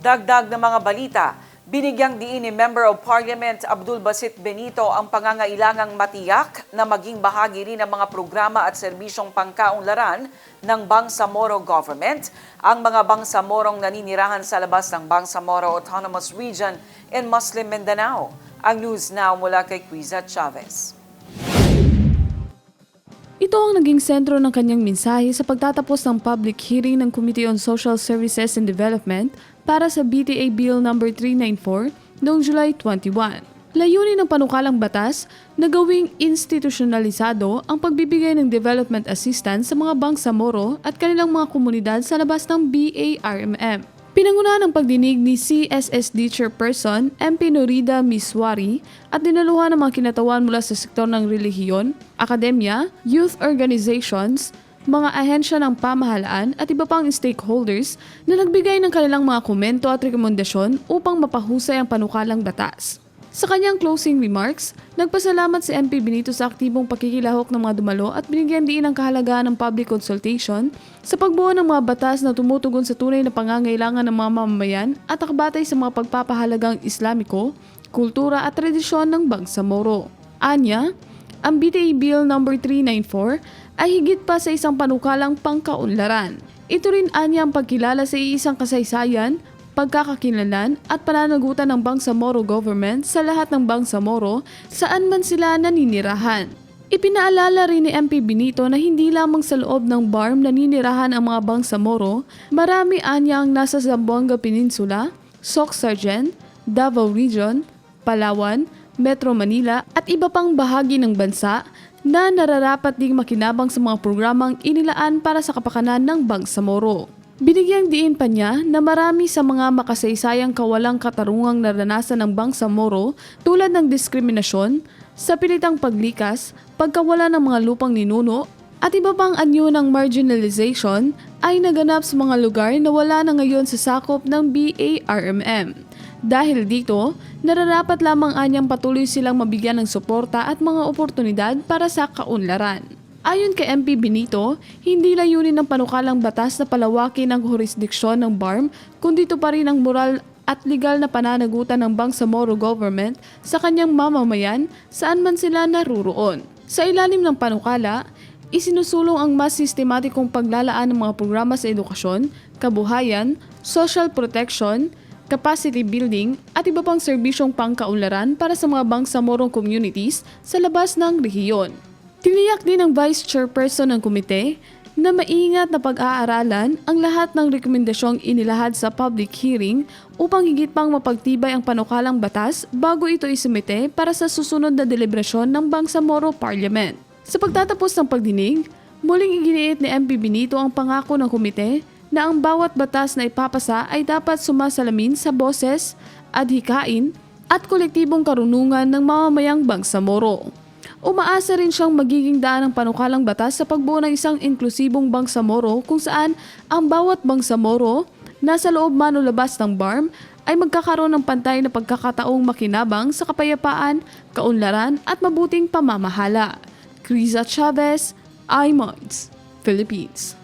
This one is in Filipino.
Dagdag na mga balita, binigyang diin ni Member of Parliament Abdul Basit Benito ang pangangailangang matiyak na maging bahagi rin ng mga programa at serbisyong pangkaunlaran ng Bangsamoro Government ang mga Bangsamorong naninirahan sa labas ng Bangsamoro Autonomous Region in Muslim Mindanao. Ang News Now mula kay Quiza Chavez. Ito ang naging sentro ng kanyang mensahe sa pagtatapos ng public hearing ng Committee on Social Services and Development para sa BTA Bill No. 394 noong July 21. Layunin ng panukalang batas na gawing institusyonalisado ang pagbibigay ng development assistance sa mga Bangsamoro at kanilang mga komunidad sa labas ng BARMM. Pinangunahan ang pagdinig ni CSSD Chairperson MP Norida Miswari at dinaluhan ng mga kinatawan mula sa sektor ng relihiyon, akademya, youth organizations, mga ahensya ng pamahalaan at iba pang stakeholders na nagbigay ng kanilang mga komento at rekomendasyon upang mapahusay ang panukalang batas. Sa kanyang closing remarks, nagpasalamat si MP Benito sa aktibong pakikilahok ng mga dumalo at binigyan diin ang kahalagahan ng public consultation sa pagbuo ng mga batas na tumutugon sa tunay na pangangailangan ng mga mamamayan at nakabatay sa mga pagpapahalagang Islamiko, kultura at tradisyon ng Bangsamoro. Anya, ang BTA Bill No. 394 ay higit pa sa isang panukalang pangkaunlaran. Ito rin anya ang pagkilala sa iisang kasaysayan, pagkakakilanlan at pananagutan ng Bangsamoro Government sa lahat ng Bangsamoro saan man sila naninirahan. Ipinaalala rin ni MP Benito na hindi lamang sa loob ng BARM naninirahan ang mga Bangsamoro, marami anya ang nasa Zamboanga Peninsula, Soc-Sargent, Davao Region, Palawan, Metro Manila at iba pang bahagi ng bansa na nararapat ding makinabang sa mga programang inilaan para sa kapakanan ng Bangsamoro. Binigyang diin pa niya na marami sa mga makasaysayang kawalang katarungang naranasan ng Bangsamoro tulad ng diskriminasyon, sa pilitang paglikas, pagkawala ng mga lupang ninuno at iba pang anyo ng marginalization ay naganap sa mga lugar na wala na ngayon sa sakop ng BARMM. Dahil dito, nararapat lamang anyang patuloy silang mabigyan ng suporta at mga oportunidad para sa kaunlaran. Ayon kay MP Benito, hindi layunin ng panukalang batas na palawakin ang jurisdiksyon ng BARM kundi ito pa rin ang moral at legal na pananagutan ng Bangsamoro Government sa kanyang mamamayan saan man sila naruroon. Sa ilalim ng panukala, isinusulong ang mas sistematikong paglalaan ng mga programa sa edukasyon, kabuhayan, social protection, capacity building at iba pang serbisyong pangkaunlaran para sa mga Bangsamoro communities sa labas ng rehiyon. Tiniyak din ng Vice Chairperson ng komite na maingat na pag-aaralan ang lahat ng rekomendasyong inilahad sa public hearing upang higit pang mapagtibay ang panukalang batas bago ito isumite para sa susunod na deliberasyon ng Bangsamoro Parliament. Sa pagtatapos ng pagdinig, muling iginiit ni MP Benito ang pangako ng komite na ang bawat batas na ipapasa ay dapat sumasalamin sa boses, adhikain at kolektibong karunungan ng mamamayang Bangsamoro. Umaasa rin siyang magiging daan ng panukalang batas sa pagbuo ng isang inklusibong Bangsamoro kung saan ang bawat Bangsamoro nasa loob man o labas ng BARM ay magkakaroon ng pantay na pagkakataong makinabang sa kapayapaan, kaunlaran at mabuting pamamahala. Criza Chavez, iMinds, Philippines.